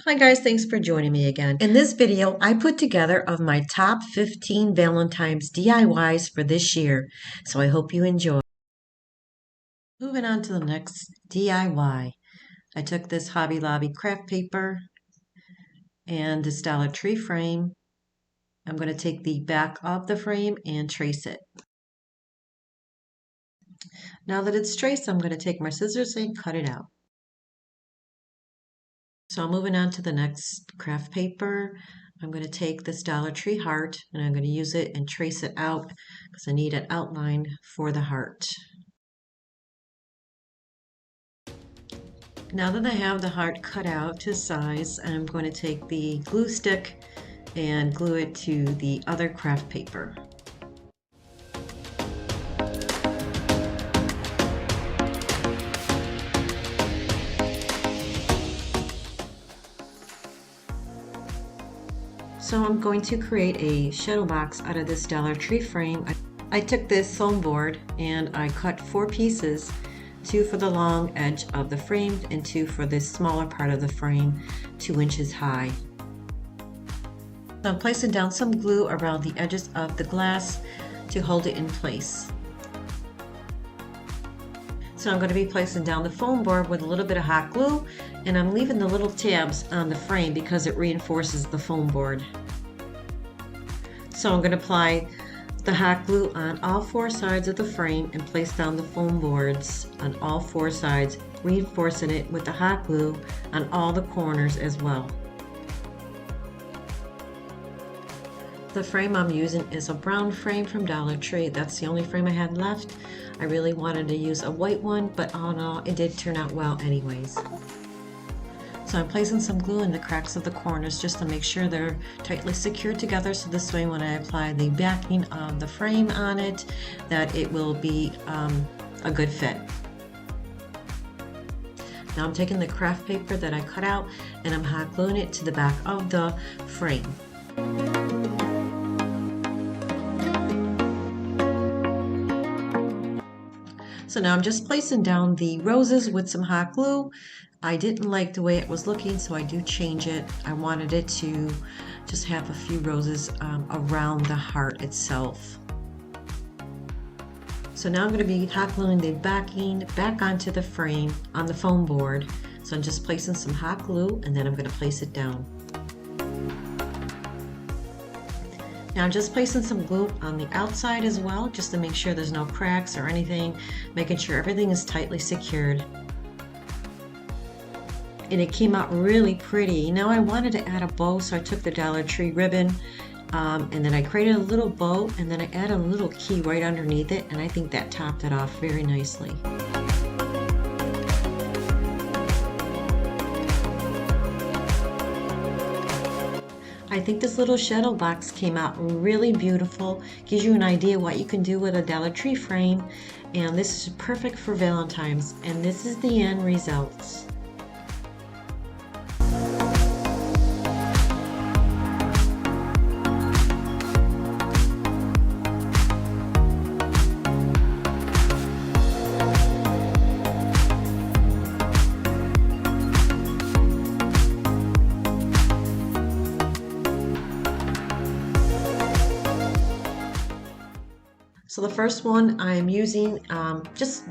Hi guys, thanks for joining me again. In this video, I put together of my top 15 Valentine's DIYs for this year, so I hope you enjoy. Moving on to the next DIY. I took this Hobby Lobby craft paper and this Dollar Tree frame. I'm going to take the back of the frame and trace it. Now that it's traced, I'm going to take my scissors and cut it out. So I'm moving on to the next craft paper. I'm going to take this Dollar Tree heart and I'm going to use it and trace it out because I need an outline for the heart. Now that I have the heart cut out to size, I'm going to take the glue stick and glue it to the other craft paper. So I'm going to create a shadow box out of this Dollar Tree frame. I took this foam board and I cut 4 pieces, 2 for the long edge of the frame and 2 for this smaller part of the frame, 2 inches high. So I'm placing down some glue around the edges of the glass to hold it in place. So I'm going to be placing down the foam board with a little bit of hot glue, and I'm leaving the little tabs on the frame because it reinforces the foam board. So I'm going to apply the hot glue on all 4 sides of the frame and place down the foam boards on all 4 sides, reinforcing it with the hot glue on all the corners as well. The frame I'm using is a brown frame from Dollar Tree. That's the only frame I had left. I really wanted to use a white one, but all in all, it did turn out well anyways. So I'm placing some glue in the cracks of the corners just to make sure they're tightly secured together, so this way when I apply the backing of the frame on it, that it will be a good fit. Now I'm taking the craft paper that I cut out and I'm hot gluing it to the back of the frame. So now I'm just placing down the roses with some hot glue. I didn't like the way it was looking, so I do change it. I wanted it to just have a few roses around the heart itself. So now I'm going to be hot gluing the backing back onto the frame on the foam board. So I'm just placing some hot glue and then I'm going to place it down. Now I'm just placing some glue on the outside as well, just to make sure there's no cracks or anything, making sure everything is tightly secured. And it came out really pretty. Now I wanted to add a bow, so I took the Dollar Tree ribbon and then I created a little bow and then I added a little key right underneath it, and I think that topped it off very nicely. I think this little shadow box came out really beautiful. Gives you an idea what you can do with a Dollar Tree frame, and this is perfect for Valentine's, and this is the end results. So the first one I'm using just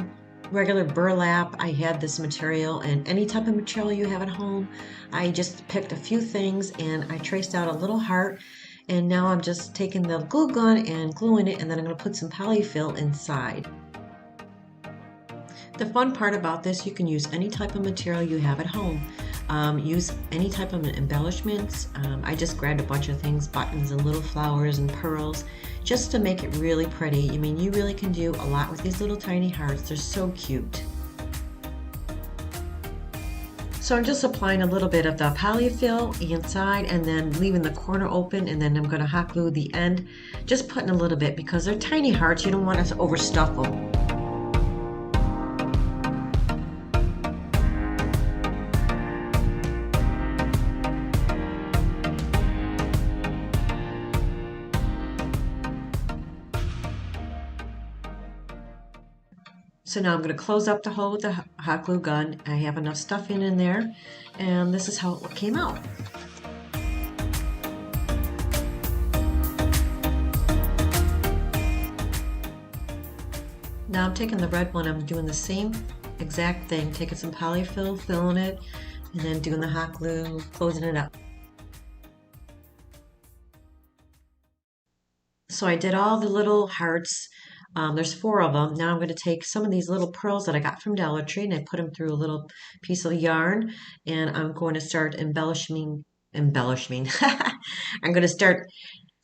regular burlap. I had this material, and any type of material you have at home. I just picked a few things and I traced out a little heart, and now I'm just taking the glue gun and gluing it, and then I'm going to put some polyfill inside. The fun part about this, you can use any type of material you have at home. Use any type of embellishments. I just grabbed a bunch of things, buttons and little flowers and pearls, just to make it really pretty. I mean, you really can do a lot with these little tiny hearts. They're so cute. So I'm just applying a little bit of the polyfill inside and then leaving the corner open, and then I'm going to hot glue the end, just putting a little bit because they're tiny hearts. You don't want to overstuff them. So now I'm going to close up the hole with the hot glue gun. I have enough stuffing in there, and this is how it came out. Now I'm taking the red one, I'm doing the same exact thing, taking some polyfill, filling it, and then doing the hot glue, closing it up. So I did all the little hearts. There's 4 of them. Now I'm going to take some of these little pearls that I got from Dollar Tree and I put them through a little piece of yarn, and I'm going to start embellishing. I'm going to start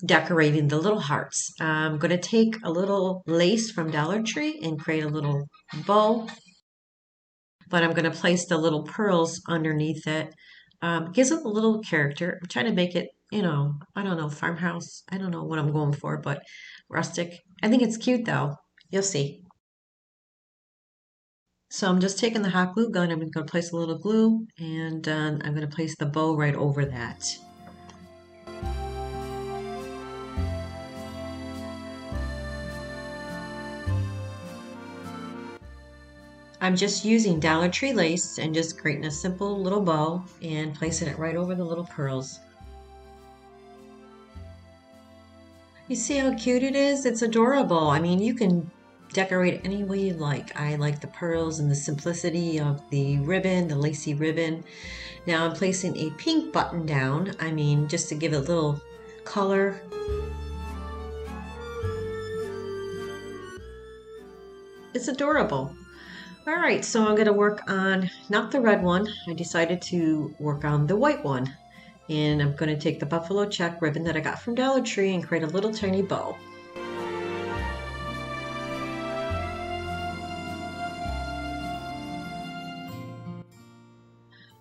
decorating the little hearts. I'm going to take a little lace from Dollar Tree and create a little bow, but I'm going to place the little pearls underneath it. Gives it a little character. I'm trying to make it, you know, I don't know, farmhouse. I don't know what I'm going for, but rustic. I think it's cute though. You'll see. So I'm just taking the hot glue gun. I'm going to place a little glue, and I'm going to place the bow right over that. I'm just using Dollar Tree lace and just creating a simple little bow and placing it right over the little pearls. You see how cute it is? It's adorable. I mean, you can decorate any way you like. I like the pearls and the simplicity of the ribbon, the lacy ribbon. Now I'm placing a pink button down. I mean, just to give it a little color. It's adorable. All right, so I'm going to work on, not the red one, I decided to work on the white one. And I'm going to take the buffalo check ribbon that I got from Dollar Tree and create a little tiny bow.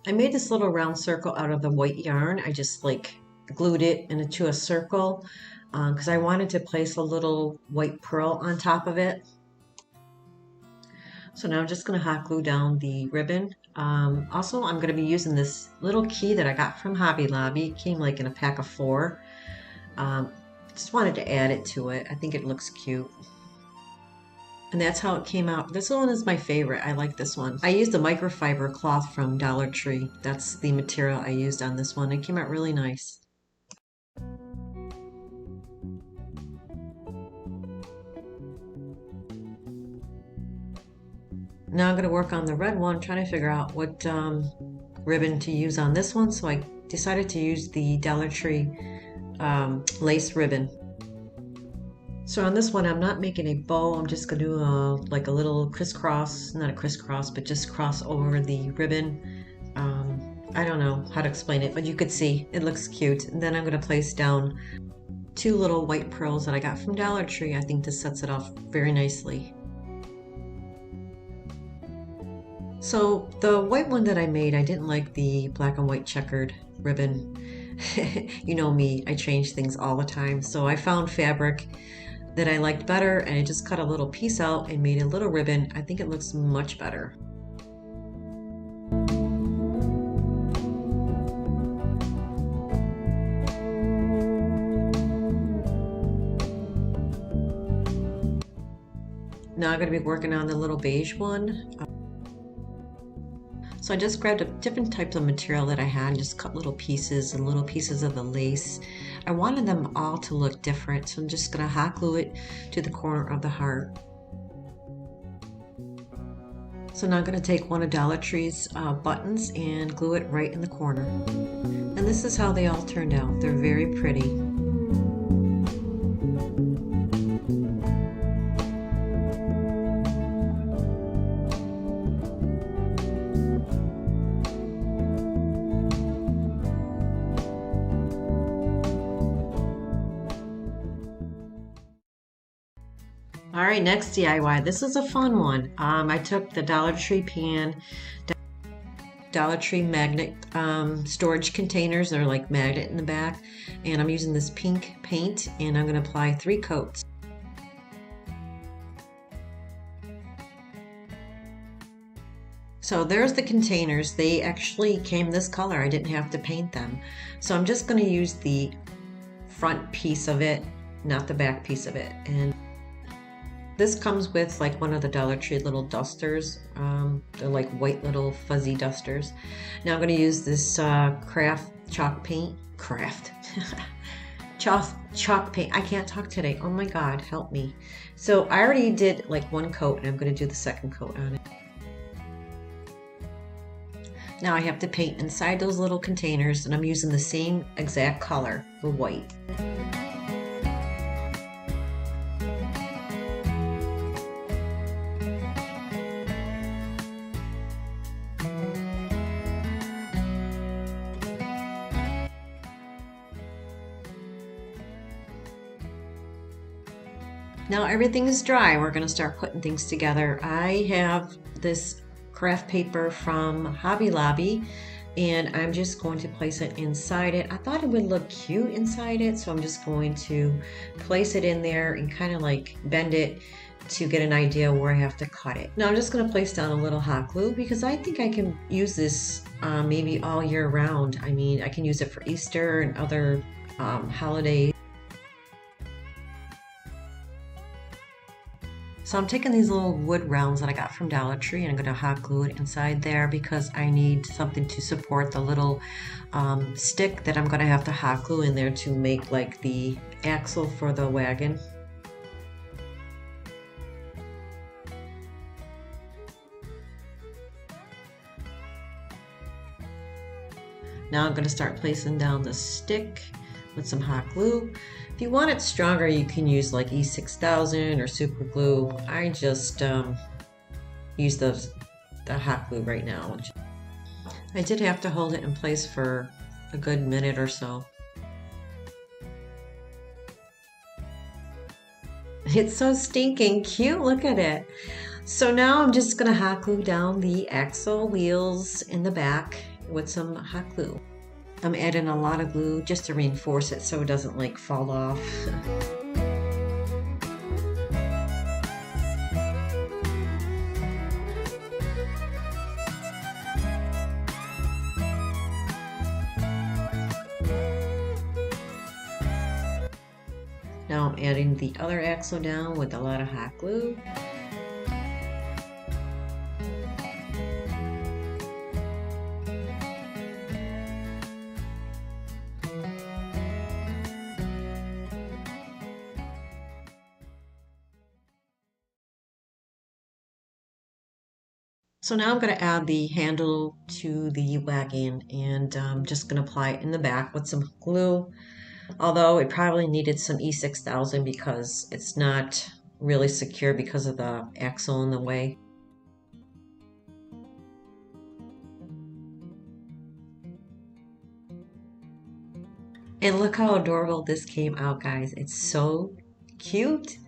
I made this little round circle out of the white yarn. I just like glued it into a circle because I wanted to place a little white pearl on top of it. So now I'm just going to hot glue down the ribbon. Also, I'm going to be using this little key that I got from Hobby Lobby. It came like in a pack of 4. Just wanted to add it to it. I think it looks cute. And that's how it came out. This one is my favorite. I like this one. I used the microfiber cloth from Dollar Tree. That's the material I used on this one. It came out really nice. Now I'm going to work on the red one, trying to figure out what ribbon to use on this one. So I decided to use the Dollar Tree lace ribbon. So on this one, I'm not making a bow. I'm just going to do like a little crisscross, not a crisscross, but just cross over the ribbon. I don't know how to explain it, but you could see it looks cute. And then I'm going to place down 2 little white pearls that I got from Dollar Tree. I think this sets it off very nicely. So the white one that I made, I didn't like the black and white checkered ribbon. You know me, I change things all the time. So I found fabric that I liked better, and I just cut a little piece out and made a little ribbon. I think it looks much better. Now I'm going to be working on the little beige one. So I just grabbed different types of material that I had and just cut little pieces and little pieces of the lace. I wanted them all to look different, so I'm just going to hot glue it to the corner of the heart. So now I'm going to take one of Dollar Tree's buttons and glue it right in the corner. And this is how they all turned out. They're very pretty. All right, next DIY. This is a fun one. I took the Dollar Tree pan, Dollar Tree magnet storage containers. They're like magnet in the back. And I'm using this pink paint, and I'm going to apply 3 coats. So there's the containers. They actually came this color. I didn't have to paint them. So I'm just going to use the front piece of it, not the back piece of it. And This comes with like one of the Dollar Tree little dusters. They're like white little fuzzy dusters. Now I'm going to use this craft chalk paint. Craft. Chalk paint. I can't talk today. Oh my God, help me. So I already did like one coat and I'm going to do the second coat on it. Now I have to paint inside those little containers and I'm using the same exact color, the white. Now everything is dry. We're going to start putting things together. I have this craft paper from Hobby Lobby and I'm just going to place it inside it. I thought it would look cute inside it, so I'm just going to place it in there and kind of like bend it to get an idea where I have to cut it. Now I'm just going to place down a little hot glue because I think I can use this maybe all year round. I mean, I can use it for Easter and other holidays. So I'm taking these little wood rounds that I got from Dollar Tree and I'm going to hot glue it inside there because I need something to support the little stick that I'm going to have to hot glue in there to make like the axle for the wagon. Now I'm going to start placing down the stick with some hot glue. If you want it stronger, you can use like E6000 or super glue. I just use the hot glue right now. I did have to hold it in place for a good minute or so. It's so stinking cute, look at it. So now I'm just gonna hot glue down the axle wheels in the back with some hot glue. I'm adding a lot of glue just to reinforce it so it doesn't like fall off. Now I'm adding the other axle down with a lot of hot glue. So now I'm going to add the handle to the wagon and I'm just going to apply it in the back with some glue. Although it probably needed some E6000 because it's not really secure because of the axle in the way. And look how adorable this came out, guys. It's so cute.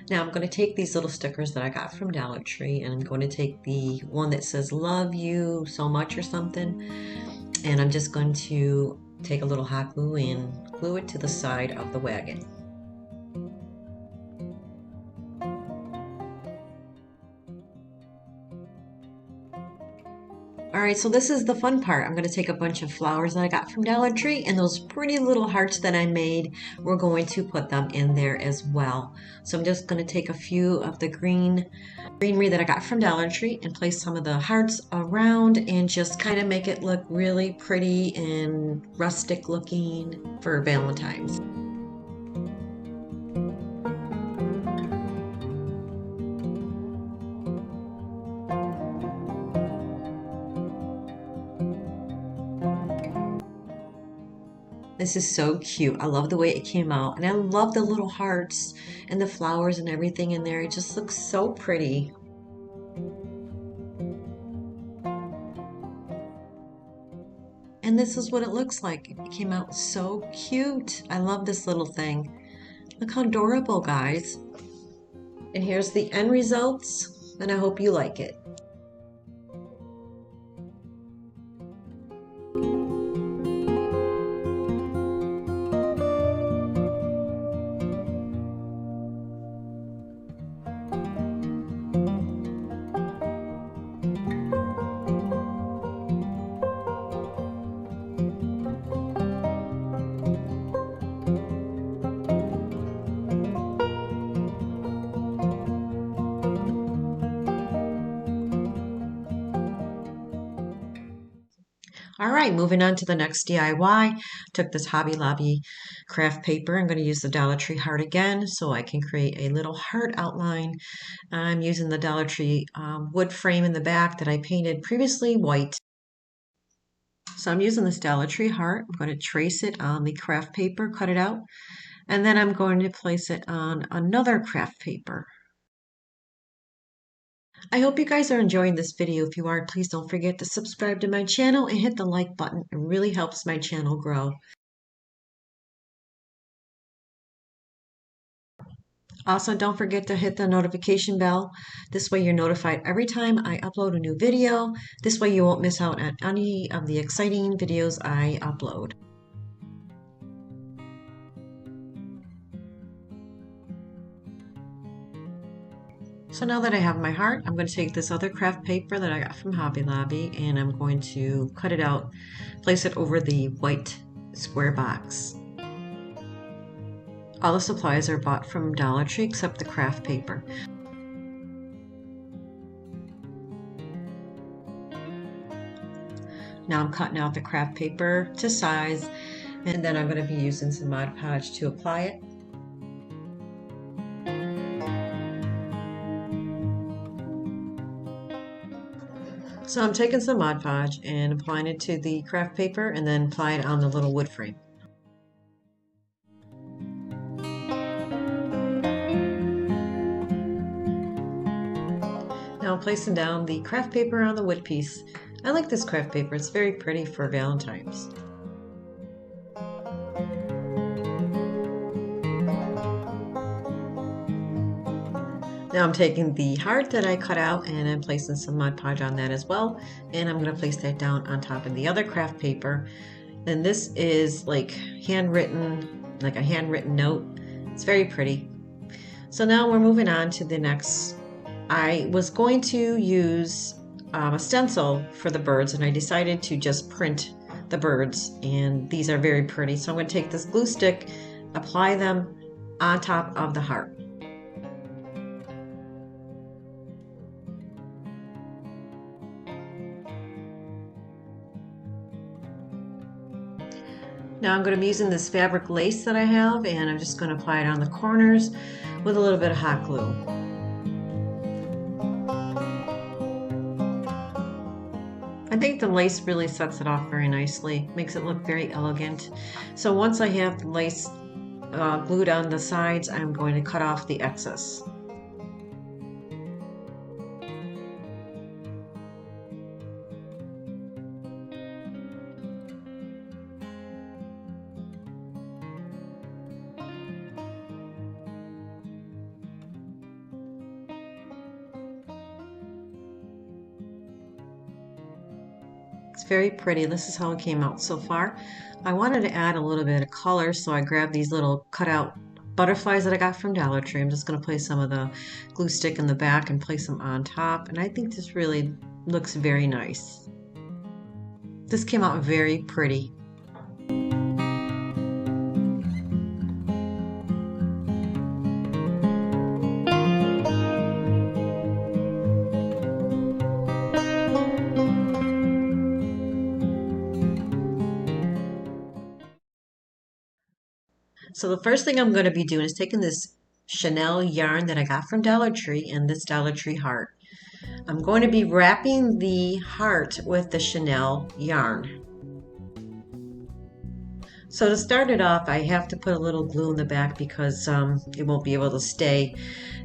Now I'm going to take these little stickers that I got from Dollar Tree and I'm going to take the one that says love you so much or something, and I'm just going to take a little hot glue and glue it to the side of the wagon. Alright, so this is the fun part. I'm going to take a bunch of flowers that I got from Dollar Tree and those pretty little hearts that I made, we're going to put them in there as well. So I'm just going to take a few of the greenery that I got from Dollar Tree and place some of the hearts around and just kind of make it look really pretty and rustic looking for Valentine's. This is so cute. I love the way it came out and I love the little hearts and the flowers and everything in there. It just looks so pretty. And this is what it looks like. It came out so cute. I love this little thing. Look how adorable, guys. And here's the end results and I hope you like it. All right, moving on to the next DIY. Took this Hobby Lobby craft paper. I'm going to use the Dollar Tree heart again so I can create a little heart outline. I'm using the Dollar Tree wood frame in the back that I painted previously white. So I'm using this Dollar Tree heart. I'm going to trace it on the craft paper, cut it out, and then I'm going to place it on another craft paper. I hope you guys are enjoying this video. If you are, please don't forget to subscribe to my channel and hit the like button. It really helps my channel grow. Also, don't forget to hit the notification bell. This way you're notified every time I upload a new video. This way you won't miss out on any of the exciting videos I upload. So now that I have my heart, I'm going to take this other craft paper that I got from Hobby Lobby and I'm going to cut it out, place it over the white square box. All the supplies are bought from Dollar Tree except the craft paper. Now I'm cutting out the craft paper to size and then I'm going to be using some Mod Podge to apply it. So I'm taking some Mod Podge and applying it to the craft paper and then apply it on the little wood frame. Now I'm placing down the craft paper on the wood piece. I like this craft paper, it's very pretty for Valentine's. Now I'm taking the heart that I cut out and I'm placing some Mod Podge on that as well. And I'm going to place that down on top of the other craft paper. And this is like handwritten, like a handwritten note. It's very pretty. So now we're moving on to the next. I was going to use a stencil for the birds and I decided to just print the birds. And these are very pretty. So I'm going to take this glue stick, apply them on top of the heart. Now I'm going to be using this fabric lace that I have and I'm just going to apply it on the corners with a little bit of hot glue. I think the lace really sets it off very nicely, makes it look very elegant. So once I have the lace glued on the sides, I'm going to cut off the excess. It's very pretty. This is how it came out so far. I wanted to add a little bit of color, so I grabbed these little cutout butterflies that I got from Dollar Tree. I'm just going to place some of the glue stick in the back and place them on top. And I think this really looks very nice. This came out very pretty. So the first thing I'm going to be doing is taking this Chanel yarn that I got from Dollar Tree and this Dollar Tree heart. I'm going to be wrapping the heart with the Chanel yarn. So to start it off, I have to put a little glue in the back because it won't be able to stay.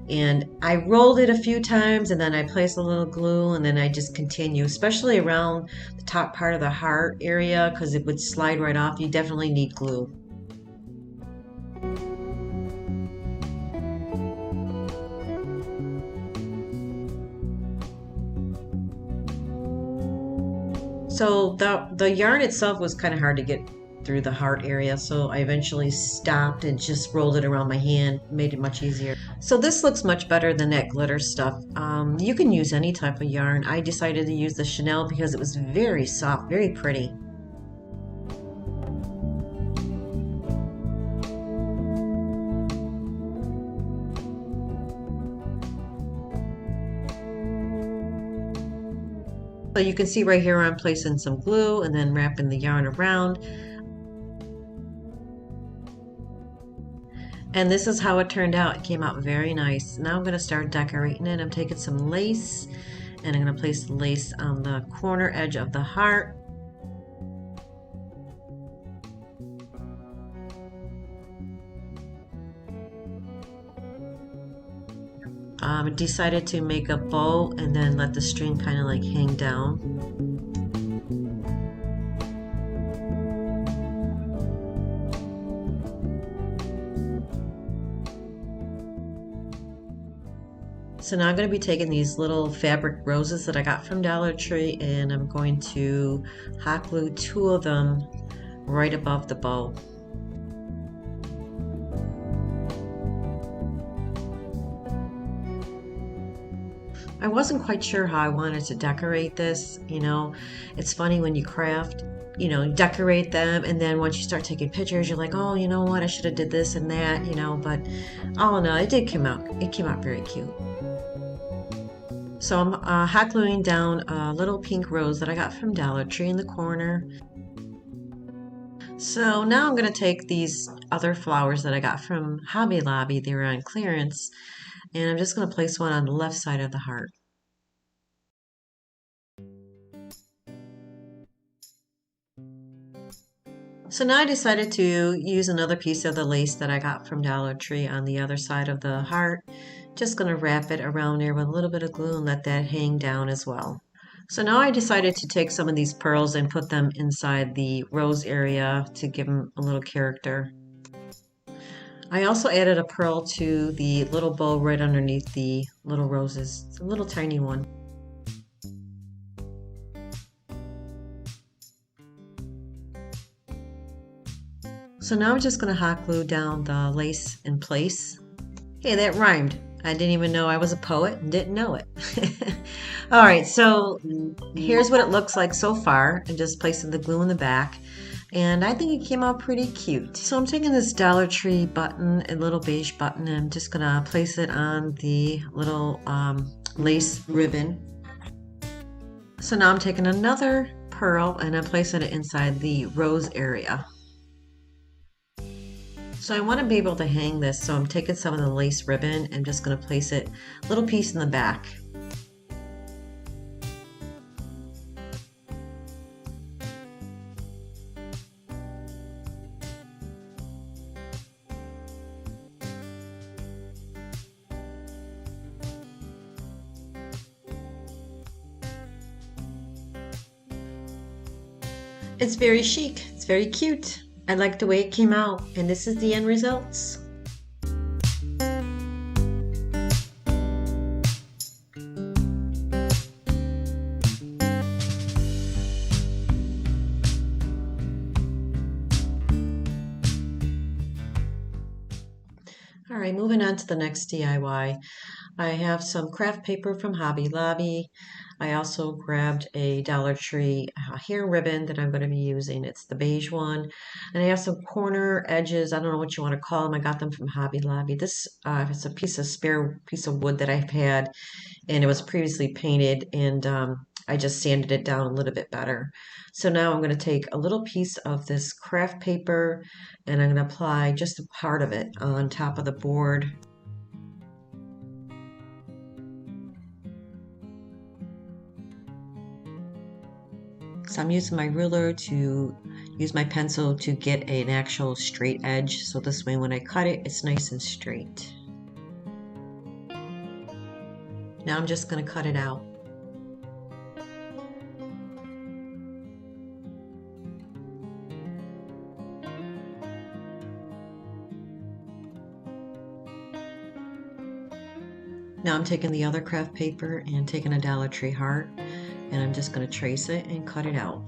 And I rolled it a few times and then I placed a little glue and then I just continue, especially around the top part of the heart area because it would slide right off. You definitely need glue. So the yarn itself was kind of hard to get through the heart area, so I eventually stopped and just rolled it around my hand, made it much easier. So this looks much better than that glitter stuff. You can use any type of yarn. I decided to use the Chanel because it was very soft, very pretty. So you can see right here I'm placing some glue and then wrapping the yarn around. And this is how it turned out. It came out very nice. Now I'm going to start decorating it. I'm taking some lace and I'm going to place the lace on the corner edge of the heart. Decided to make a bow and then let the string kind of like hang down. So now I'm going to be taking these little fabric roses that I got from Dollar Tree and I'm going to hot glue 2 of them right above the bow. I wasn't quite sure how I wanted to decorate this. You know, it's funny when you craft, you know, you decorate them and then once you start taking pictures, you're like, oh, you know what, I should have did this and that, you know, but all in all, it came out very cute. So I'm hot gluing down a little pink rose that I got from Dollar Tree in the corner. So now I'm going to take these other flowers that I got from Hobby Lobby. They were on clearance. And I'm just going to place one on the left side of the heart. So now I decided to use another piece of the lace that I got from Dollar Tree on the other side of the heart. Just going to wrap it around there with a little bit of glue and let that hang down as well. So now I decided to take some of these pearls and put them inside the rose area to give them a little character. I also added a pearl to the little bow right underneath the little roses. It's a little tiny one. So now I'm just going to hot glue down the lace in place. Hey, that rhymed. I didn't even know I was a poet and didn't know it. All right, so here's what it looks like so far. I'm just placing the glue in the back. And I think it came out pretty cute. So I'm taking this Dollar Tree button, a little beige button, and I'm just gonna place it on the little lace ribbon. So now I'm taking another pearl and I'm placing it inside the rose area. So I want to be able to hang this, so I'm taking some of the lace ribbon and just going to place it a little piece in the back. It's very chic, it's very cute. I like the way it came out, and this is the end results. All right, moving on to the next DIY. I have some craft paper from Hobby Lobby. I also grabbed a Dollar Tree hair ribbon that I'm going to be using. It's the beige one. And I have some corner edges. I don't know what you want to call them. I got them from Hobby Lobby. This is a spare piece of wood that I've had, and it was previously painted, and I just sanded it down a little bit better. So now I'm going to take a little piece of this craft paper, and I'm going to apply just a part of it on top of the board. So I'm using my ruler to use my pencil to get an actual straight edge. So this way when I cut it, it's nice and straight. Now I'm just going to cut it out. Now I'm taking the other craft paper and taking a Dollar Tree heart, and I'm just going to trace it and cut it out.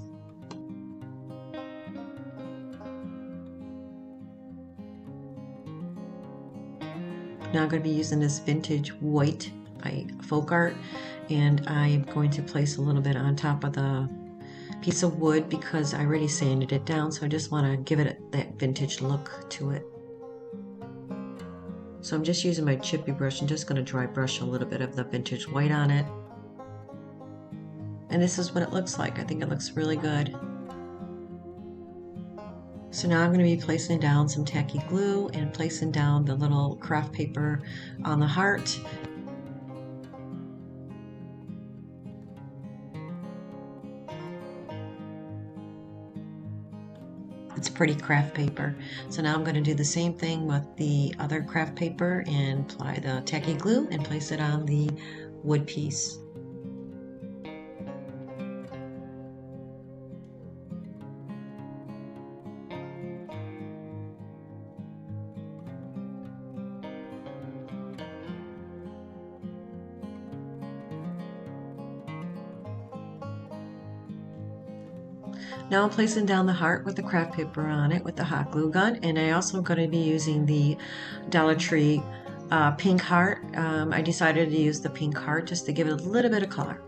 Now I'm going to be using this vintage white by Folk Art, and I'm going to place a little bit on top of the piece of wood because I already sanded it down, so I just want to give it that vintage look to it. So I'm just using my chippy brush and just going to dry brush a little bit of the vintage white on it. And this is what it looks like. I think it looks really good. So now I'm going to be placing down some tacky glue and placing down the little craft paper on the heart. It's pretty craft paper. So now I'm going to do the same thing with the other craft paper and apply the tacky glue and place it on the wood piece. Now I'm placing down the heart with the craft paper on it with the hot glue gun, and I also going to be using the Dollar Tree pink heart. I decided to use the pink heart just to give it a little bit of color.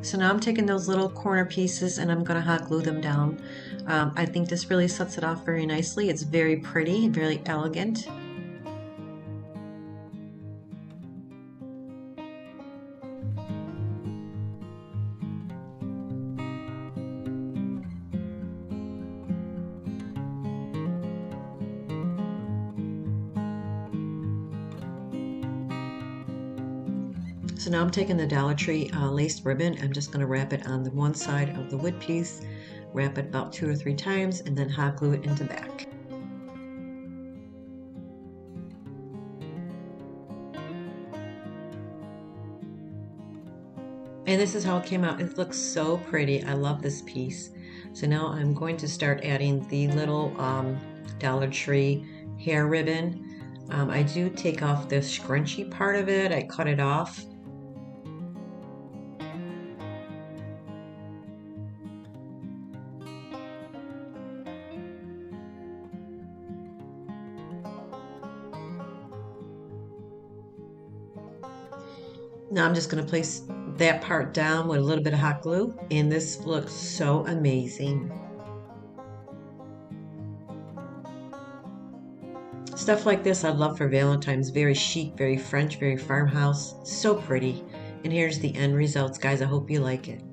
So now I'm taking those little corner pieces and I'm going to hot glue them down. I think this really sets it off very nicely. It's very pretty, very elegant. So now I'm taking the Dollar Tree lace ribbon. I'm just going to wrap it on the one side of the wood piece, wrap it about 2 or 3 times, and then hot glue it into the back. And this is how it came out. It looks so pretty. I love this piece. So now I'm going to start adding the little Dollar Tree hair ribbon. I do take off the scrunchy part of it. I cut it off. Now I'm just going to place that part down with a little bit of hot glue, and this looks so amazing. Stuff like this I love for Valentine's. Very chic, very French, very farmhouse. So pretty. And here's the end results, guys. I hope you like it.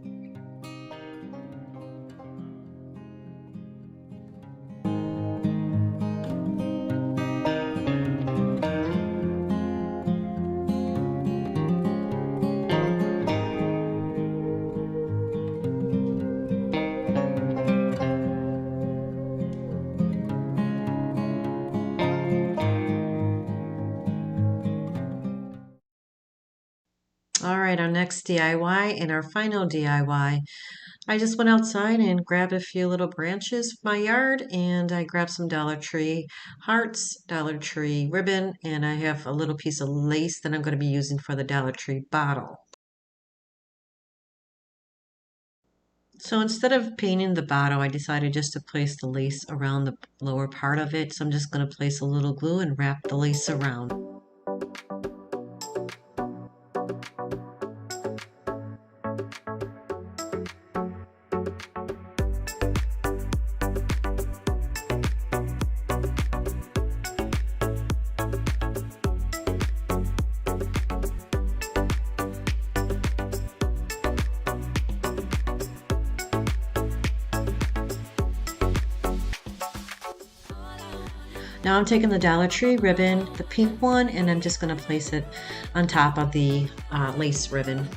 All right, our next DIY and our final DIY. I just went outside and grabbed a few little branches from my yard, and I grabbed some Dollar Tree hearts, Dollar Tree ribbon, and I have a little piece of lace that I'm going to be using for the Dollar Tree bottle. So instead of painting the bottle, I decided just to place the lace around the lower part of it. So I'm just going to place a little glue and wrap the lace around. Now I'm taking the Dollar Tree ribbon, the pink one, and I'm just going to place it on top of the lace ribbon.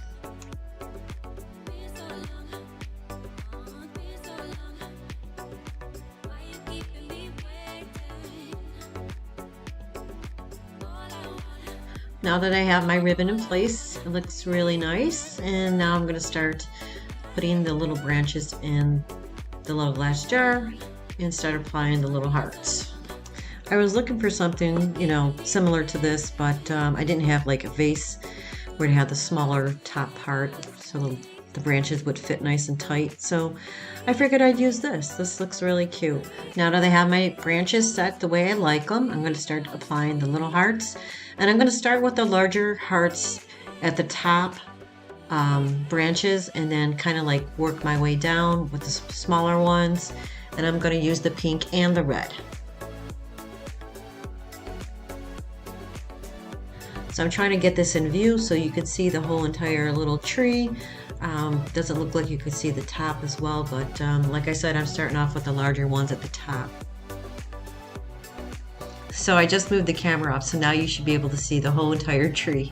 Now that I have my ribbon in place, it looks really nice. And now I'm going to start putting the little branches in the little glass jar and start applying the little hearts. I was looking for something, similar to this, but I didn't have like a vase where it had the smaller top part, so the branches would fit nice and tight. So I figured I'd use this. This looks really cute. Now that I have my branches set the way I like them, I'm going to start applying the little hearts. And I'm going to start with the larger hearts at the top branches, and then kind of like work my way down with the smaller ones. And I'm going to use the pink and the red. So I'm trying to get this in view so you could see the whole entire little tree. Doesn't look like you could see the top as well, but like I said, I'm starting off with the larger ones at the top. So I just moved the camera up, so now you should be able to see the whole entire tree.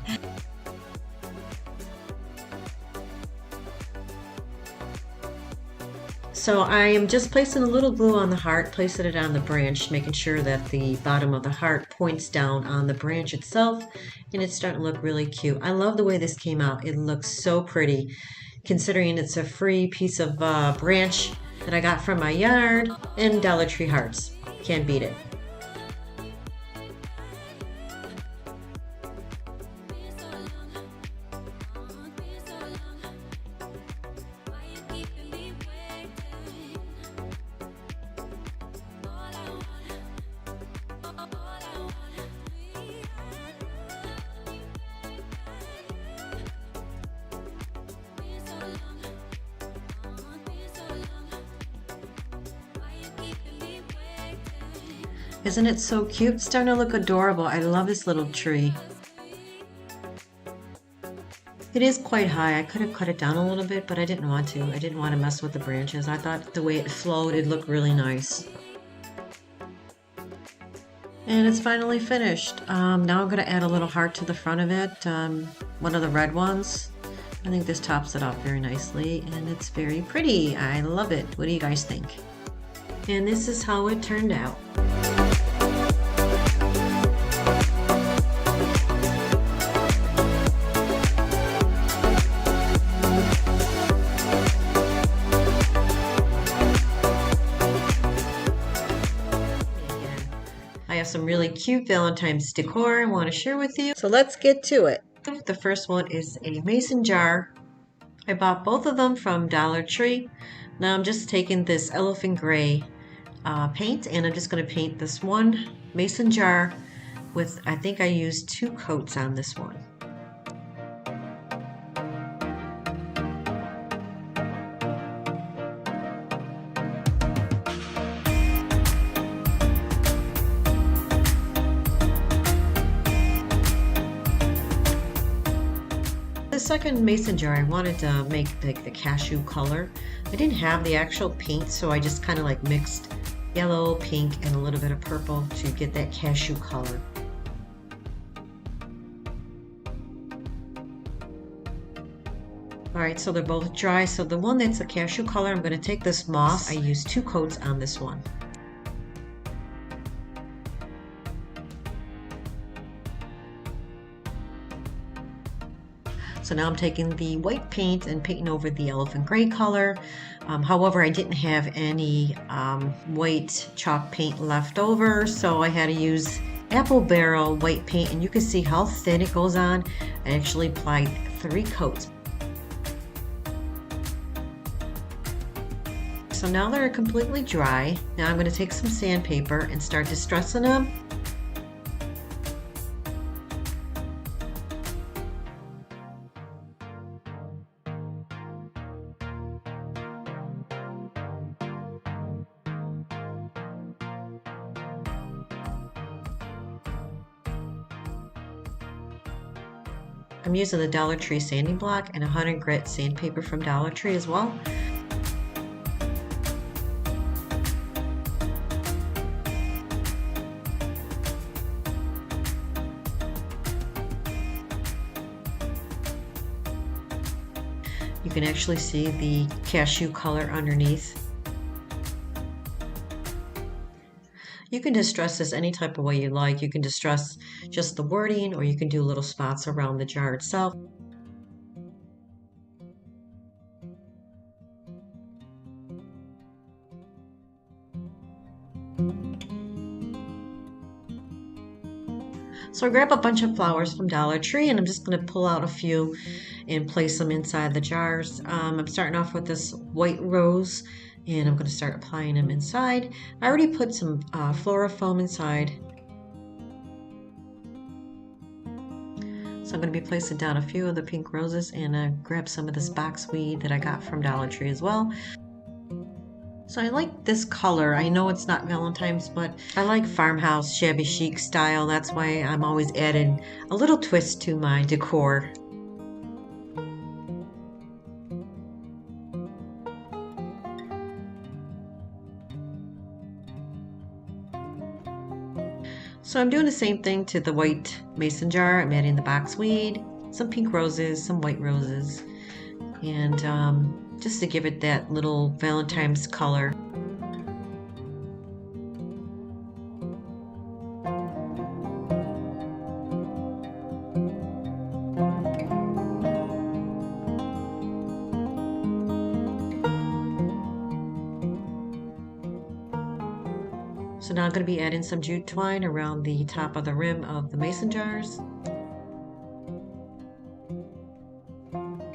So I am just placing a little glue on the heart, placing it on the branch, making sure that the bottom of the heart points down on the branch itself, and it's starting to look really cute. I love the way this came out. It looks so pretty, considering it's a free piece of branch that I got from my yard, and Dollar Tree hearts. Can't beat it. Isn't it so cute? It's starting to look adorable. I love this little tree. It is quite high. I could have cut it down a little bit, but I didn't want to. I didn't want to mess with the branches. I thought the way it flowed, it looked really nice. And it's finally finished. Now I'm going to add a little heart to the front of it. One of the red ones. I think this tops it off very nicely, and it's very pretty. I love it. What do you guys think? And this is how it turned out. I have some really cute Valentine's decor I want to share with you. So let's get to it. The first one is a mason jar. I bought both of them from Dollar Tree. Now I'm just taking this elephant gray paint, and I'm just going to paint this one mason jar with, I think I used 2 coats on this one. The second mason jar, I wanted to make like the cashew color. I didn't have the actual paint, so I just kind of like mixed yellow, pink, and a little bit of purple to get that cashew color. Alright, so they're both dry. So the one that's a cashew color, I'm going to take this moss. I used 2 coats on this one. So now I'm taking the white paint and painting over the elephant gray color. However, I didn't have any white chalk paint left over, so I had to use apple barrel white paint, and you can see how thin it goes on. I actually applied 3 coats. So now they're completely dry. Now I'm going to take some sandpaper and start distressing them. I'm using the Dollar Tree sanding block and 100 grit sandpaper from Dollar Tree as well. You can actually see the cashew color underneath. You can distress this any type of way you like. You can distress just the wording, or you can do little spots around the jar itself. So I grab a bunch of flowers from Dollar Tree, and I'm just going to pull out a few and place them inside the jars. I'm starting off with this white rose, and I'm going to start applying them inside. I already put some flora foam inside. So I'm going to be placing down a few of the pink roses, and I grabbed some of this boxweed that I got from Dollar Tree as well. So I like this color. I know it's not Valentine's, but I like farmhouse shabby chic style. That's why I'm always adding a little twist to my decor. So I'm doing the same thing to the white mason jar. I'm adding the boxweed, some pink roses, some white roses, and just to give it that little Valentine's color. So now I'm going to be adding some jute twine around the top of the rim of the mason jars.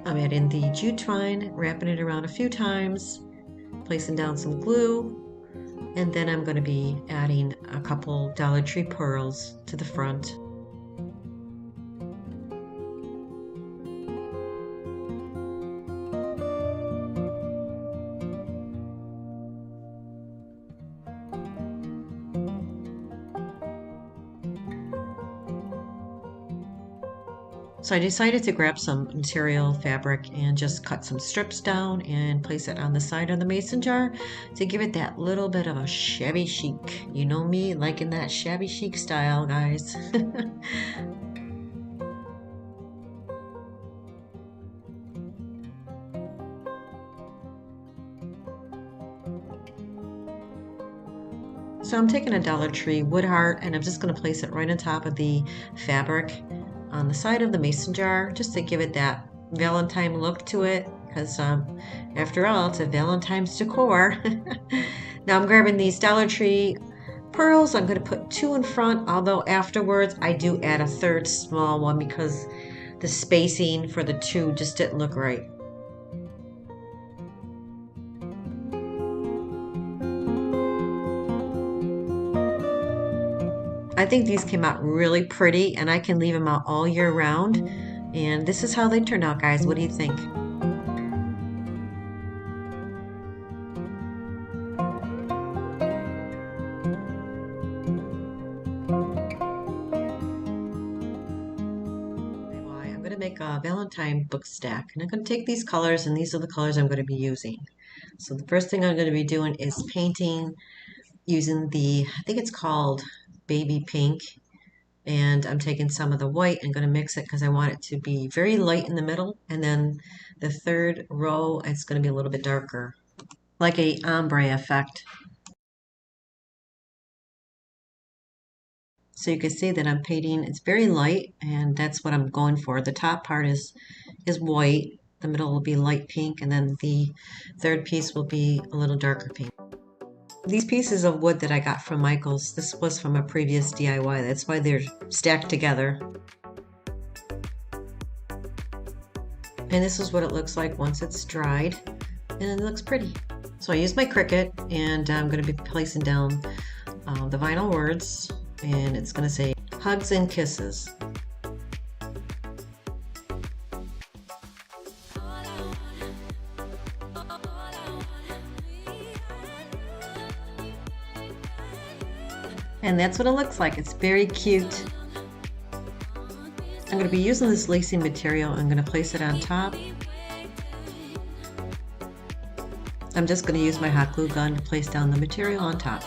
I'm adding the jute twine, wrapping it around a few times, placing down some glue, and then I'm going to be adding a couple Dollar Tree pearls to the front. So I decided to grab some material fabric and just cut some strips down and place it on the side of the mason jar to give it that little bit of a shabby chic. You know me, liking that shabby chic style, guys. So I'm taking a Dollar Tree wood heart and I'm just going to place it right on top of the fabric on the side of the mason jar just to give it that Valentine look to it, because after all, it's a Valentine's decor. Now I'm grabbing these Dollar Tree pearls. I'm going to put 2 in front, although afterwards I do add a third small one because the spacing for the 2 just didn't look right. I think these came out really pretty and I can leave them out all year round. And this is how they turned out, guys. What do you think? I'm going to make a Valentine book stack. And I'm going to take these colors, and these are the colors I'm going to be using. So the first thing I'm going to be doing is painting using I think it's called Baby Pink. And I'm taking some of the white and going to mix it because I want it to be very light in the middle. And then the third row, it's going to be a little bit darker, like a ombre effect. So you can see that I'm painting, it's very light, and that's what I'm going for. The top part is white, the middle will be light pink, and then the third piece will be a little darker pink. These pieces of wood that I got from Michael's, this was from a previous DIY. That's why they're stacked together. And this is what it looks like once it's dried, and it looks pretty. So I used my Cricut, and I'm going to be placing down the vinyl words, and it's going to say hugs and kisses. And that's what it looks like. It's very cute. I'm going to be using this lacing material. I'm going to place it on top. I'm just going to use my hot glue gun to place down the material on top.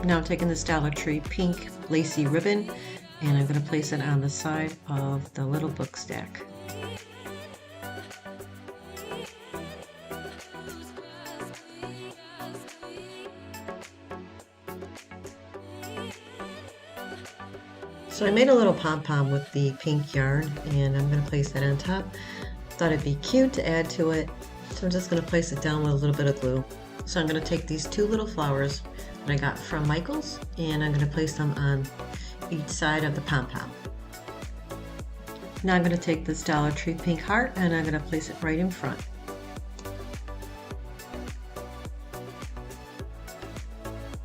Now I'm taking this Dollar Tree pink lacy ribbon, and I'm going to place it on the side of the little book stack. So I made a little pom-pom with the pink yarn, and I'm going to place that on top. Thought it'd be cute to add to it, so I'm just going to place it down with a little bit of glue. So I'm going to take these 2 little flowers that I got from Michael's, and I'm going to place them on each side of the pom-pom. Now I'm going to take this Dollar Tree pink heart, and I'm going to place it right in front.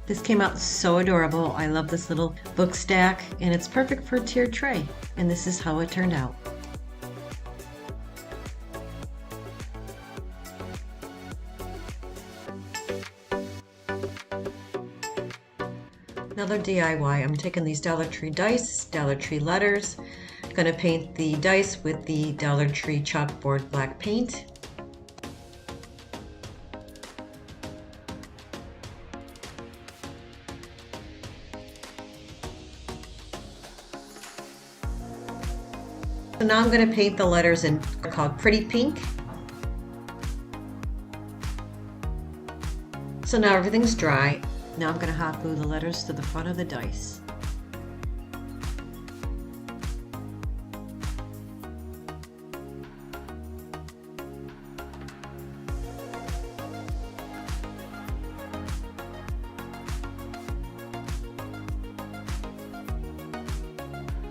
This came out so adorable. I love this little book stack, and it's perfect for a tiered tray. And this is how it turned out. Another DIY, I'm taking these Dollar Tree dice, Dollar Tree letters. I'm gonna paint the dice with the Dollar Tree chalkboard black paint. So now I'm going to paint the letters in called Pretty Pink. So now everything's dry. Now I'm going to hot glue the letters to the front of the dice.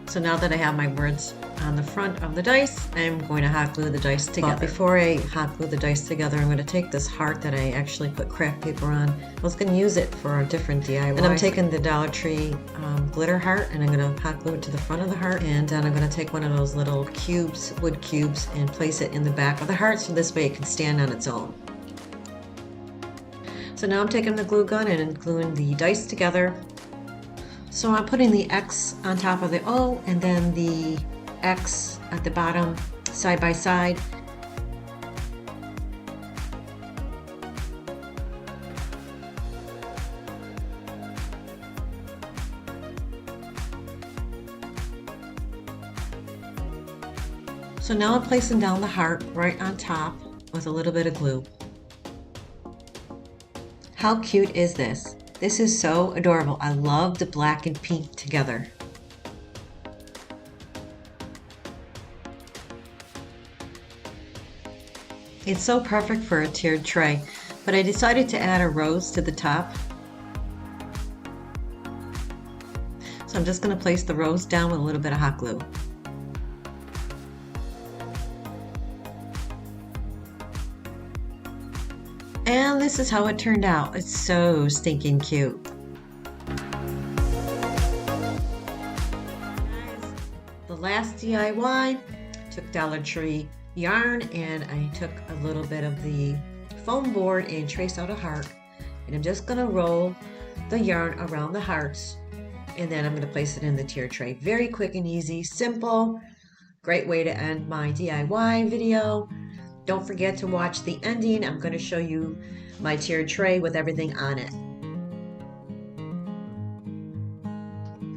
So now that I have my words on the front of the dice, I'm going to hot glue the dice together. But before I hot glue the dice together, I'm going to take this heart that I actually put craft paper on. I was going to use it for a different DIY. And I'm taking the Dollar Tree glitter heart, and I'm going to hot glue it to the front of the heart. And then I'm going to take one of those little cubes, wood cubes, and place it in the back of the heart, so this way it can stand on its own. So now I'm taking the glue gun and gluing the dice together. So I'm putting the X on top of the O and then the X at the bottom, side by side. So now I'm placing down the heart right on top with a little bit of glue. How cute is this? This is so adorable. I love the black and pink together. It's so perfect for a tiered tray, but I decided to add a rose to the top. So I'm just going to place the rose down with a little bit of hot glue. And this is how it turned out. It's so stinking cute. The last DIY, took Dollar Tree yarn and I took a little bit of the foam board and traced out a heart. And I'm just gonna roll the yarn around the hearts, and then I'm gonna place it in the tier tray. Very quick and easy, simple, great way to end my DIY video. Don't forget to watch the ending. I'm going to show you my tiered tray with everything on it.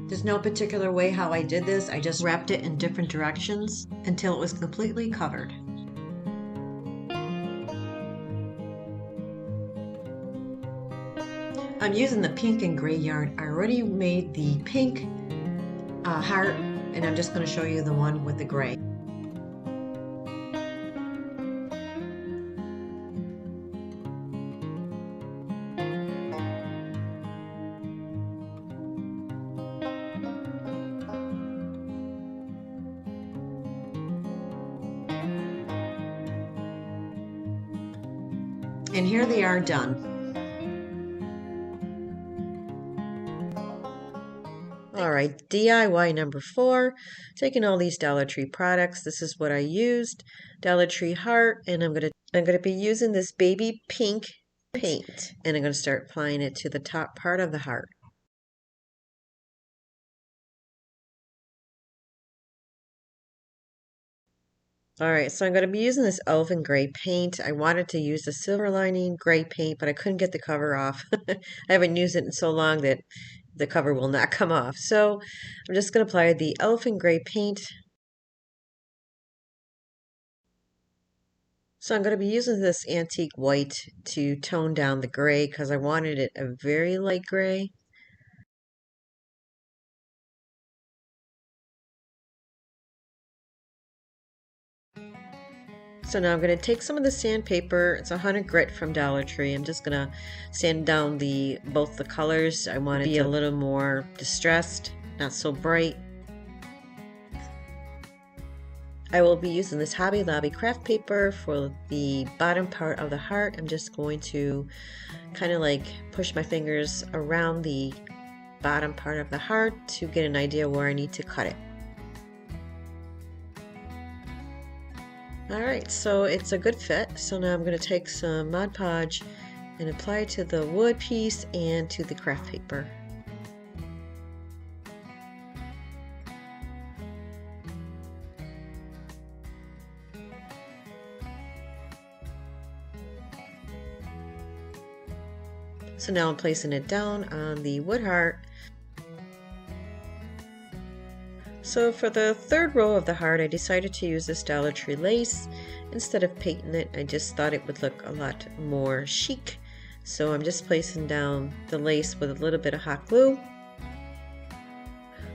There's no particular way how I did this. I just wrapped it in different directions until it was completely covered. I'm using the pink and gray yarn. I already made the pink heart, and I'm just going to show you the one with the gray. And here they are done. All right, DIY number 4, taking all these Dollar Tree products. This is what I used. Dollar Tree heart, and I'm gonna be using this baby pink paint, and I'm gonna start applying it to the top part of the heart. All right, so I'm going to be using this elfin gray paint. I wanted to use the silver lining gray paint, but I couldn't get the cover off. I haven't used it in so long that the cover will not come off. So I'm just going to apply the elfin gray paint. So I'm going to be using this antique white to tone down the gray because I wanted it a very light gray. So now I'm going to take some of the sandpaper. It's 100 grit from Dollar Tree. I'm just going to sand down both the colors. I want it to be a little more distressed, not so bright. I will be using this Hobby Lobby craft paper for the bottom part of the heart. I'm just going to kind of like push my fingers around the bottom part of the heart to get an idea where I need to cut it. Alright, so it's a good fit. So now I'm going to take some Mod Podge and apply it to the wood piece and to the craft paper. So now I'm placing it down on the wood heart. So for the third row of the heart, I decided to use this Dollar Tree lace. Instead of painting it, I just thought it would look a lot more chic. So I'm just placing down the lace with a little bit of hot glue.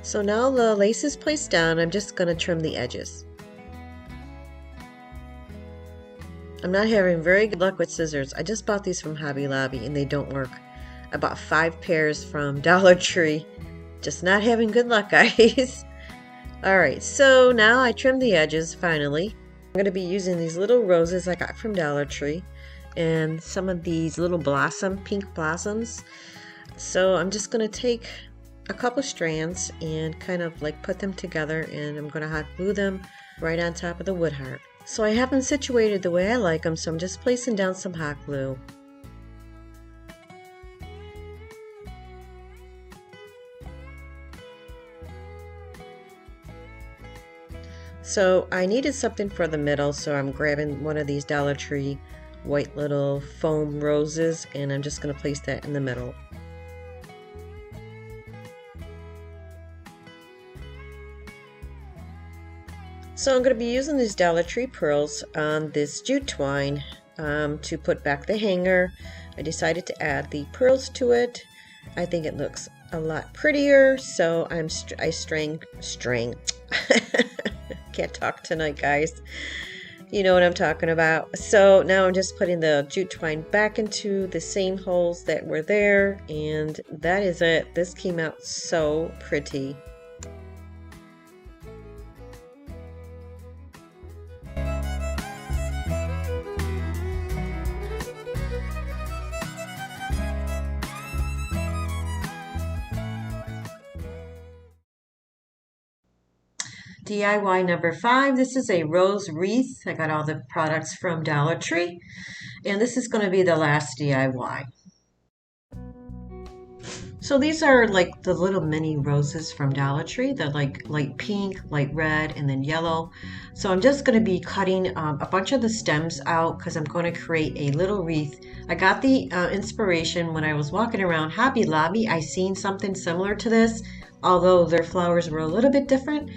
So now the lace is placed down, I'm just going to trim the edges. I'm not having very good luck with scissors. I just bought these from Hobby Lobby and they don't work. I bought 5 pairs from Dollar Tree. Just not having good luck, guys. Alright, so now I trimmed the edges finally. I'm going to be using these little roses I got from Dollar Tree and some of these little pink blossoms. So I'm just going to take a couple strands and kind of like put them together, and I'm going to hot glue them right on top of the wood heart. So I have them situated the way I like them, so I'm just placing down some hot glue. So I needed something for the middle, so I'm grabbing one of these Dollar Tree white little foam roses, and I'm just going to place that in the middle. So I'm going to be using these Dollar Tree pearls on this jute twine to put back the hanger. I decided to add the pearls to it. I think it looks a lot prettier, so I string can't talk tonight, guys. You know what I'm talking about. So now I'm just putting the jute twine back into the same holes that were there, and that is it. This came out so pretty. DIY number 5. This is a rose wreath. I got all the products from Dollar Tree, and this is going to be the last DIY. So these are like the little mini roses from Dollar Tree. They're like light pink, light red, and then yellow. So I'm just going to be cutting a bunch of the stems out because I'm going to create a little wreath. I got the inspiration when I was walking around Hobby Lobby. I seen something similar to this, although their flowers were a little bit different.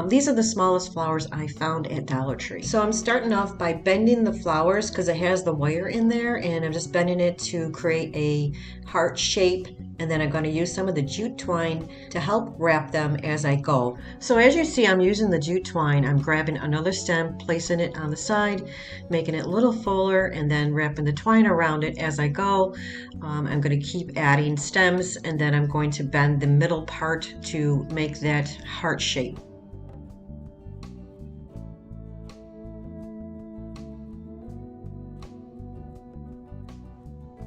These are the smallest flowers I found at Dollar Tree. So I'm starting off by bending the flowers because it has the wire in there, and I'm just bending it to create a heart shape, and then I'm going to use some of the jute twine to help wrap them as I go. So as you see, I'm using the jute twine. I'm grabbing another stem, placing it on the side, making it a little fuller, and then wrapping the twine around it as I go. I'm going to keep adding stems, and then I'm going to bend the middle part to make that heart shape.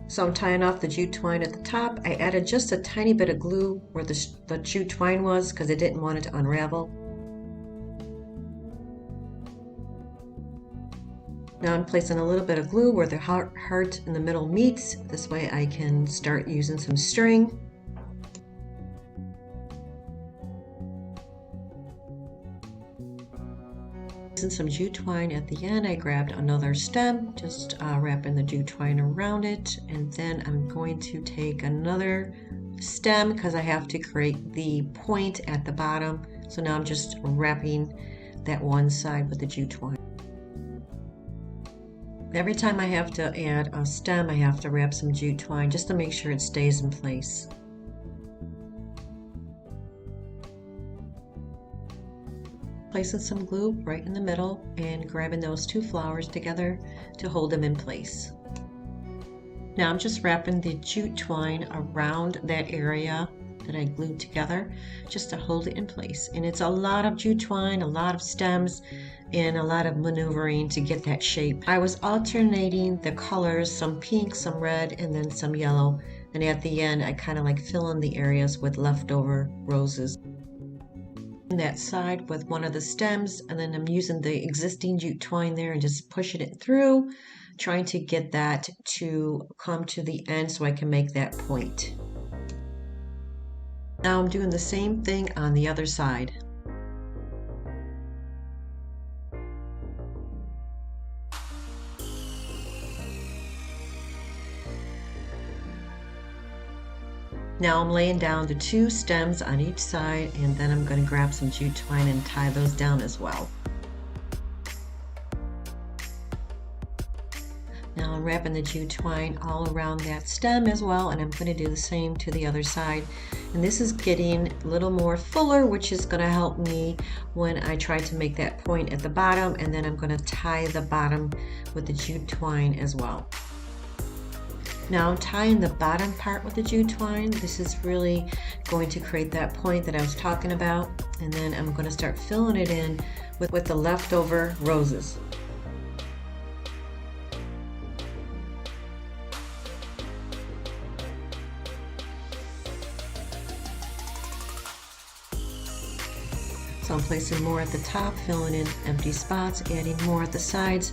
So I'm tying off the jute twine at the top. I added just a tiny bit of glue where the jute twine was because I didn't want it to unravel. Now I'm placing a little bit of glue where the heart in the middle meets. This way I can start using some string. Using some jute twine at the end, I grabbed another stem, just wrapping the jute twine around it, and then I'm going to take another stem because I have to create the point at the bottom. So now I'm just wrapping that one side with the jute twine. Every time I have to add a stem, I have to wrap some jute twine just to make sure it stays in place. Placing some glue right in the middle and grabbing those two flowers together to hold them in place. Now I'm just wrapping the jute twine around that area that I glued together just to hold it in place. And it's a lot of jute twine, a lot of stems, and a lot of maneuvering to get that shape. I was alternating the colors, some pink, some red, and then some yellow. And at the end, I kind of like fill in the areas with leftover roses. That side with one of the stems, and then I'm using the existing jute twine there and just pushing it through, trying to get that to come to the end so I can make that point. Now I'm doing the same thing on the other side. Now I'm laying down the 2 stems on each side, and then I'm going to grab some jute twine and tie those down as well. Now I'm wrapping the jute twine all around that stem as well, and I'm going to do the same to the other side. And this is getting a little more fuller, which is going to help me when I try to make that point at the bottom, and then I'm going to tie the bottom with the jute twine as well. Now I'm tying the bottom part with the jute twine. This is really going to create that point that I was talking about. And then I'm going to start filling it in with the leftover roses. So I'm placing more at the top, filling in empty spots, adding more at the sides,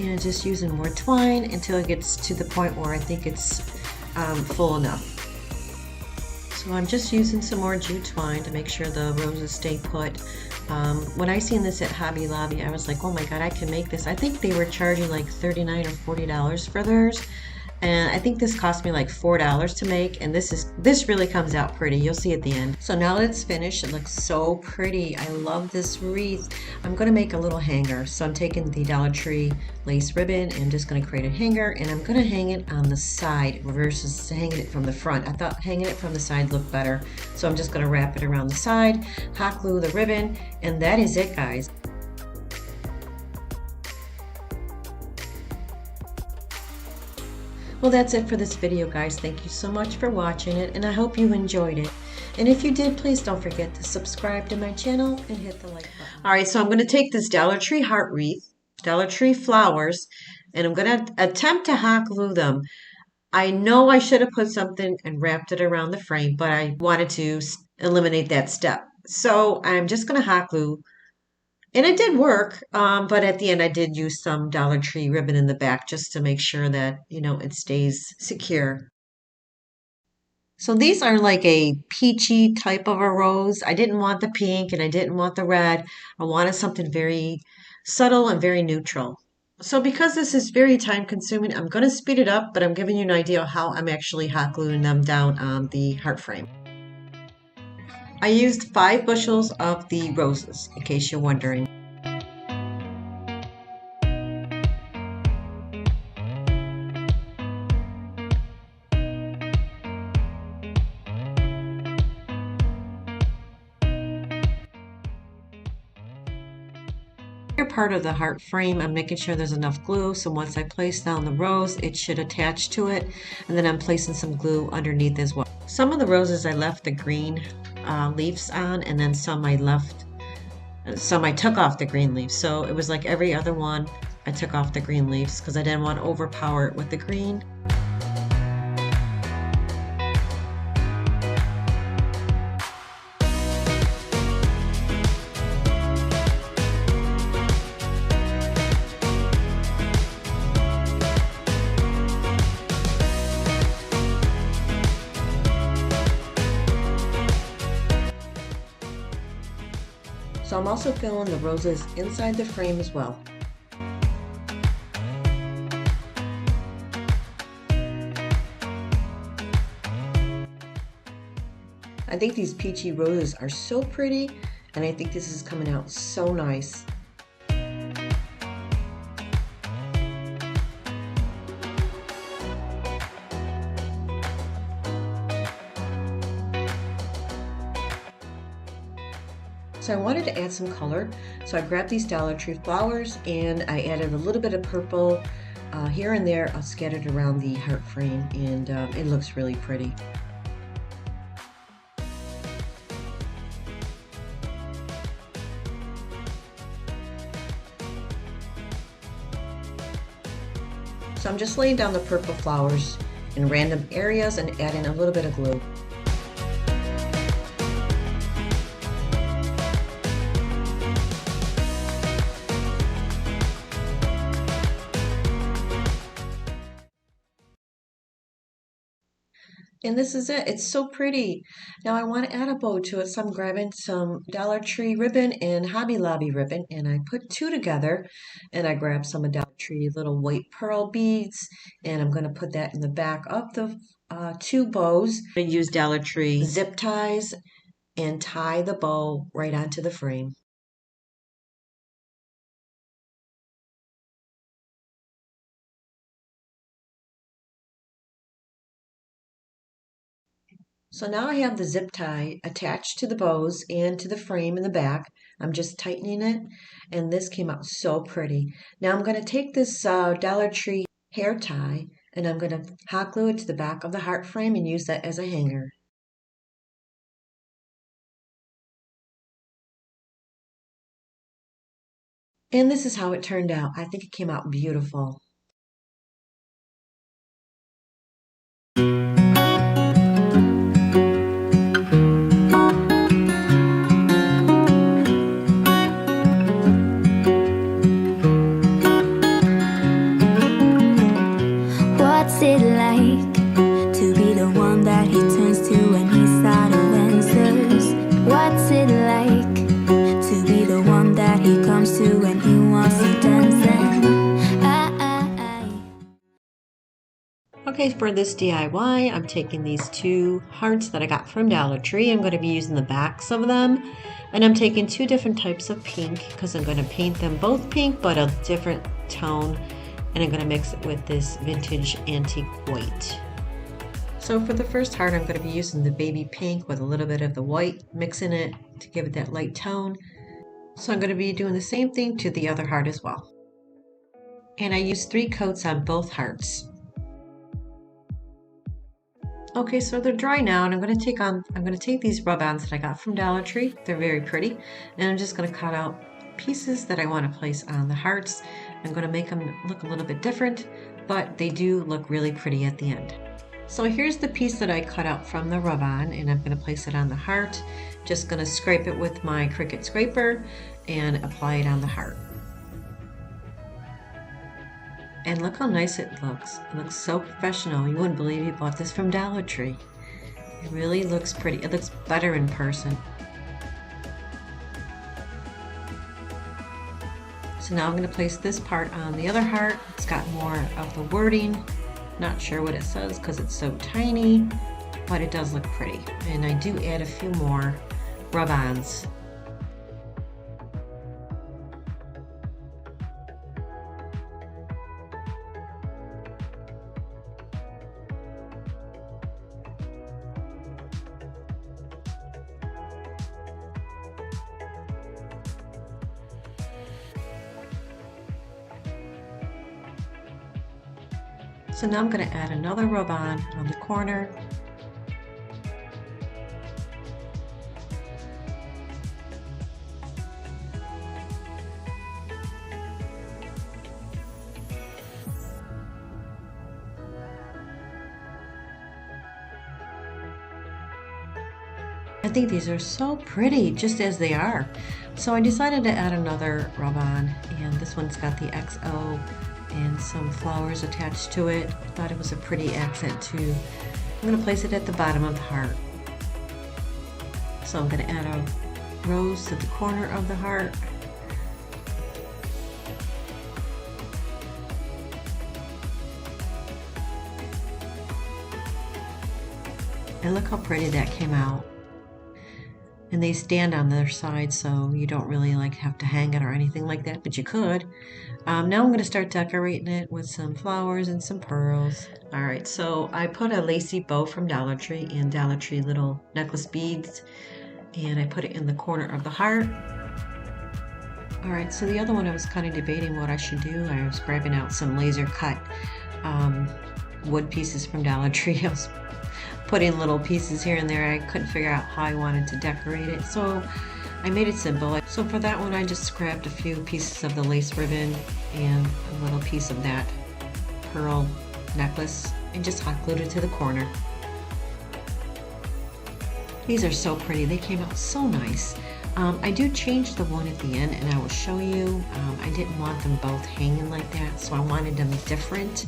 and just using more twine until it gets to the point where I think it's full enough. So I'm just using some more jute twine to make sure the roses stay put. When I seen this at Hobby Lobby, I was like, oh my god, I can make this. I think they were charging like $39 or $40 for theirs. And I think this cost me like $4 to make, and this really comes out pretty. You'll see at the end. So now that it's finished, it looks so pretty. I love this wreath. I'm going to make a little hanger. So I'm taking the Dollar Tree lace ribbon and I'm just going to create a hanger, and I'm going to hang it on the side versus hanging it from the front. I thought hanging it from the side looked better. So I'm just going to wrap it around the side, hot glue the ribbon, and that is it, guys. Well, that's it for this video, guys. Thank you so much for watching it, and I hope you enjoyed it. And if you did, please don't forget to subscribe to my channel and hit the like button. All right, so I'm going to take this Dollar Tree heart wreath, Dollar Tree flowers, and I'm going to attempt to hot glue them. I know I should have put something and wrapped it around the frame, but I wanted to eliminate that step. So I'm just going to hot glue. And it did work, but at the end I did use some Dollar Tree ribbon in the back just to make sure that, you know, it stays secure. So these are like a peachy type of a rose. I didn't want the pink and I didn't want the red. I wanted something very subtle and very neutral. So because this is very time consuming, I'm going to speed it up, but I'm giving you an idea of how I'm actually hot gluing them down on the heart frame. I used 5 bushels of the roses, in case you're wondering. Here part of the heart frame, I'm making sure there's enough glue, so once I place down the rose, it should attach to it, and then I'm placing some glue underneath as well. Some of the roses I left the green leaves on, and then some I took off the green leaves. So it was like every other one I took off the green leaves because I didn't want to overpower it with the green. So I'm also filling the roses inside the frame as well. I think these peachy roses are so pretty, and I think this is coming out so nice. So I wanted to add some color, so I grabbed these Dollar Tree flowers and I added a little bit of purple here and there, scattered around the heart frame, and it looks really pretty. So I'm just laying down the purple flowers in random areas and adding a little bit of glue. And this is it. It's so pretty. Now I want to add a bow to it, so I'm grabbing some Dollar Tree ribbon and Hobby Lobby ribbon, and I put two together, and I grab some of Dollar Tree little white pearl beads, and I'm going to put that in the back of the two bows. I use Dollar Tree zip ties and tie the bow right onto the frame. So now I have the zip tie attached to the bows and to the frame in the back. I'm just tightening it, and this came out so pretty. Now I'm going to take this Dollar Tree hair tie, and I'm going to hot glue it to the back of the heart frame and use that as a hanger. And this is how it turned out. I think it came out beautiful. What's it like to be the one that he turns to when he's out of answers? What's it like to be the one that he comes to when he wants to dance? Okay, for this DIY, I'm taking these two hearts that I got from Dollar Tree. I'm going to be using the backs of them. And I'm taking two different types of pink because I'm going to paint them both pink but a different tone. And I'm going to mix it with this vintage antique white. So for the first heart, I'm going to be using the baby pink with a little bit of the white, mixing it to give it that light tone. So I'm going to be doing the same thing to the other heart as well. And I used 3 coats on both hearts. Okay, so they're dry now, and I'm going to take these rub-ons that I got from Dollar Tree. They're very pretty, and I'm just going to cut out pieces that I want to place on the hearts. I'm going to make them look a little bit different, but they do look really pretty at the end. So here's the piece that I cut out from the rub-on, and I'm going to place it on the heart. Just going to scrape it with my Cricut scraper and apply it on the heart. And look how nice it looks. It looks so professional. You wouldn't believe you bought this from Dollar Tree. It really looks pretty. It looks better in person. So now I'm going to place this part on the other heart. It's got more of the wording. Not sure what it says because it's so tiny, but it does look pretty. And I do add a few more rub-ons. So now I'm going to add another rub-on on the corner. I think these are so pretty just as they are. So I decided to add another rub-on, and this one's got the XO and some flowers attached to it. Thought it was a pretty accent too. I'm going to place it at the bottom of the heart. So I'm going to add a rose to the corner of the heart. And look how pretty that came out. And they stand on their side, so you don't really have to hang it or anything like that, but you could. Now I'm going to start decorating it with some flowers and some pearls. All right, so I put a lacy bow from Dollar Tree and Dollar Tree little necklace beads, and I put it in the corner of the heart. All right, so the other one I was kind of debating what I should do. I was grabbing out some laser cut wood pieces from Dollar Tree. I was putting little pieces here and there. I couldn't figure out how I wanted to decorate it, so I made it simple. So for that one, I just grabbed a few pieces of the lace ribbon and a little piece of that pearl necklace and just hot glued it to the corner. These are so pretty. They came out so nice. I do change the one at the end and I will show you. I didn't want them both hanging like that, so I wanted them different.